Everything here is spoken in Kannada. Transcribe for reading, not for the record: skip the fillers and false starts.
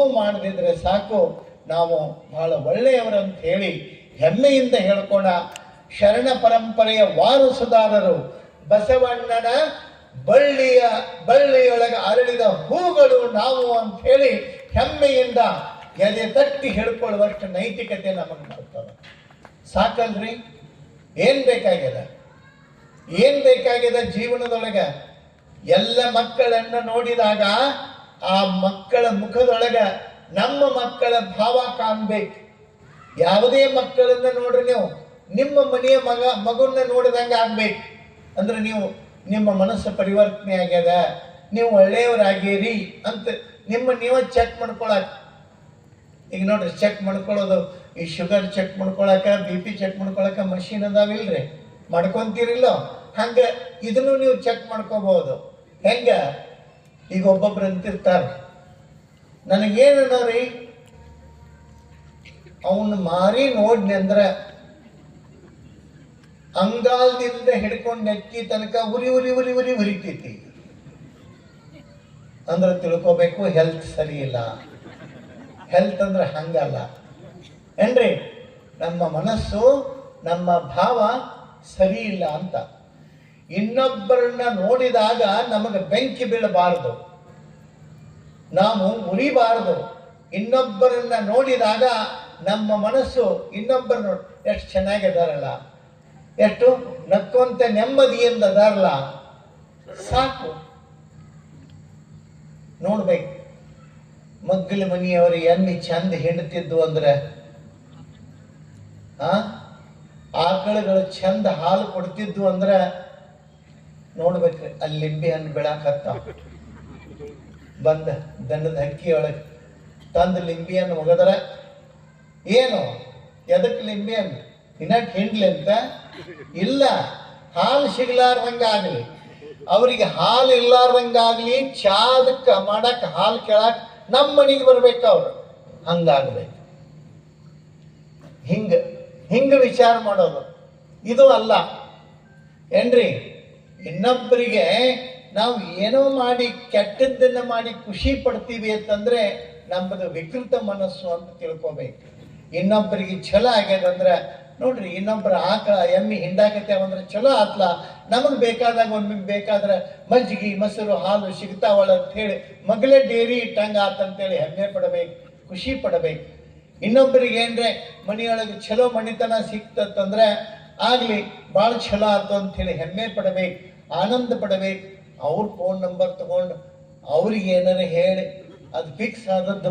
ನೋವು ಮಾಡದಿದ್ರೆ ಸಾಕು, ನಾವು ಬಹಳ ಒಳ್ಳೆಯವರಂತ ಹೇಳಿ ಹೆಮ್ಮೆಯಿಂದ ಹೇಳ್ಕೋಣ. ಶರಣ ಪರಂಪರೆಯ ವಾರಸುದಾರರು, ಬಸವಣ್ಣನ ಬಳ್ಳಿಯೊಳಗೆ ಅರಳಿದ ಹೂಗಳು ನಾವು ಅಂತ ಹೇಳಿ ಹೆಮ್ಮೆಯಿಂದ ಎದೆ ತಟ್ಟಿ ಹೇಳ್ಕೊಳ್ಳುವಷ್ಟು ನೈತಿಕತೆ ನಮಗೆ ಬರ್ತದೆ. ಸಾಕಲ್ರಿ? ಏನ್ ಬೇಕಾಗಿದೆ ಜೀವನದೊಳಗೆ? ಎಲ್ಲ ಮಕ್ಕಳನ್ನು ನೋಡಿದಾಗ ಆ ಮಕ್ಕಳ ಮುಖದೊಳಗ ನಮ್ಮ ಮಕ್ಕಳ ಭಾವ ಕಾಣ್ಬೇಕು. ಯಾವುದೇ ಮಕ್ಕಳನ್ನ ನೋಡ್ರಿ, ನೀವು ನಿಮ್ಮ ಮನೆಯ ಮಗುನ್ನ ನೋಡಿದಂಗ ಆಗ್ಬೇಕು. ಅಂದ್ರೆ ನಿಮ್ಮ ಮನಸ್ಸು ಪರಿವರ್ತನೆ ಆಗ್ಯದ, ನೀವು ಒಳ್ಳೆಯವರಾಗಿರಿ ಅಂತ ನೀವು ಚೆಕ್ ಮಾಡ್ಕೊಳಕ್. ಈಗ ನೋಡ್ರಿ, ಚೆಕ್ ಮಾಡ್ಕೊಳ್ಳೋದು, ಈ ಶುಗರ್ ಚೆಕ್ ಮಾಡ್ಕೊಳಕ, BP ಚೆಕ್ ಮಾಡ್ಕೊಳಕ ಮಷೀನ್ ಅದಾವಿಲ್ರಿ, ಮಾಡ್ಕೊಂತೀರಿಲ್ಲೋ ಹಂಗ ಇದನ್ನು ನೀವು ಚೆಕ್ ಮಾಡ್ಕೋಬಹುದು. ಹೆಂಗ? ಈಗ ಒಬ್ಬೊಬ್ರು ಅಂತಿರ್ತಾರ, ನನಗೇನರಿ ಅವನ್ ಮಾರಿ ನೋಡ್ನಿ ಅಂದ್ರ ಅಂಗಾಲದಿಂದ ಹಿಡ್ಕೊಂಡು ನೆಕ್ಕಿ ತನಕ ಉರಿತೈತಿ ಅಂದ್ರೆ ತಿಳ್ಕೋಬೇಕು ಹೆಲ್ತ್ ಸರಿ ಇಲ್ಲ. ಹೆಲ್ತ್ ಅಂದ್ರೆ ಹಂಗಲ್ಲ ಏನ್ರಿ, ನಮ್ಮ ಮನಸ್ಸು ನಮ್ಮ ಭಾವ ಸರಿ ಇಲ್ಲ ಅಂತ. ಇನ್ನೊಬ್ಬರನ್ನ ನೋಡಿದಾಗ ನಮಗೆ ಬೆಂಕಿ ಬೀಳಬಾರದು, ನಾವು ಉರಿಬಾರದು. ಇನ್ನೊಬ್ಬರನ್ನ ನೋಡಿದಾಗ ನಮ್ಮ ಮನಸ್ಸು ಇನ್ನೊಬ್ಬರ ಎಷ್ಟು ಚೆನ್ನಾಗಿದಾರಲ್ಲ, ಎಷ್ಟು ನಕ್ಕೊಂತ ನೆಮ್ಮದಿಯಿಂದ ಅದಾರಲ್ಲ, ಸಾಕು ನೋಡ್ಬೇಕು. ಮಗ್ಗಲ ಮನೆಯವರು ಎಣ್ಣೆ ಚಂದ ಹಿಂಡ್ತಿದ್ದು ಅಂದ್ರೆ, ಆಕಳುಗಳು ಚಂದ ಹಾಲು ಕೊಡ್ತಿದ್ವು ಅಂದ್ರೆ ನೋಡ್ಬೇಕ್ರಿ. ಅಲ್ಲಿ ಲಿಂಬೆ ಹಣ್ಣು ಬೆಳಕತ್ತಾವ, ಬಂದ ದನದ ಹಕ್ಕಿಯೊಳಗೆ ತಂದು ಲಿಂಬೆ ಹಣ್ಣು ಒಗದ್ರ ಏನು ಎದಕ್ಕೆ ಲಿಂಬೆ ಹಣ್ಣು ಇನ್ನಟ್ ಹಿಂಡ್ಲಿ ಅಂತ ಇಲ್ಲ, ಹಾಲು ಸಿಗ್ಲಾರ್ದಂಗಾಗ್ಲಿ, ಅವರಿಗೆ ಹಾಲು ಇರ್ಲಾರ್ದಂಗಾಗ್ಲಿ, ಚಾದಕ್ಕ ಮಾಡಕ್ ಹಾಲು ಕೇಳಕ್ ನಮ್ಮ ಮನೆಗೆ ಬರ್ಬೇಕು ಅವ್ರು. ಹಂಗಾಗ್ಬೇಕು. ಹಿಂಗ ವಿಚಾರ ಮಾಡೋದು ಇದು ಅಲ್ಲ ಏನ್ರಿ. ಇನ್ನೊಬ್ಬರಿಗೆ ನಾವು ಏನೋ ಮಾಡಿ ಕೆಟ್ಟದ್ದನ್ನ ಮಾಡಿ ಖುಷಿ ಪಡ್ತೀವಿ ಅಂತಂದ್ರೆ ನಮ್ಮದು ವಿಕೃತ ಮನಸ್ಸು ಅಂತ ತಿಳ್ಕೊಬೇಕು. ಇನ್ನೊಬ್ಬರಿಗೆ ಛಲ ಆಗ್ಯದಂದ್ರೆ ನೋಡ್ರಿ, ಇನ್ನೊಬ್ಬರ ಆಕಳ ಎಮ್ಮಿ ಹಿಂಡಾಕತ್ತೇವಂದ್ರೆ ಚಲೋ ಆತ್ಲ, ನಮಗೆ ಬೇಕಾದಾಗ ಒಮ್ಮೆ ಬೇಕಾದ್ರೆ ಮಜ್ಜಿಗೆ ಮೊಸರು ಹಾಲು ಸಿಗ್ತಾವಳ ಅಂತ ಹೇಳಿ ಮಗಳೇ ಡೇರಿ ಇಟ್ಟಂಗ ಆತಂತೇಳಿ ಹೆಮ್ಮೆ ಪಡಬೇಕು, ಖುಷಿ ಪಡಬೇಕು. ಇನ್ನೊಬ್ಬರಿಗೆ ಏನ್ರೆ ಮನೆಯೊಳಗೆ ಚಲೋ ಮಣಿತನ ಸಿಕ್ತಂದ್ರೆ ಆಗ್ಲಿ ಭಾಳ ಚಲೋ ಆಯ್ತು ಅಂತೇಳಿ ಹೆಮ್ಮೆ ಪಡಬೇಕು, ಆನಂದ ಪಡಬೇಕು. ಅವ್ರ ಫೋನ್ ನಂಬರ್ ತಗೊಂಡು ಅವ್ರಿಗೆ ಏನಾರ ಹೇಳಿ ಅದು ಫಿಕ್ಸ್ ಆದದ್ದು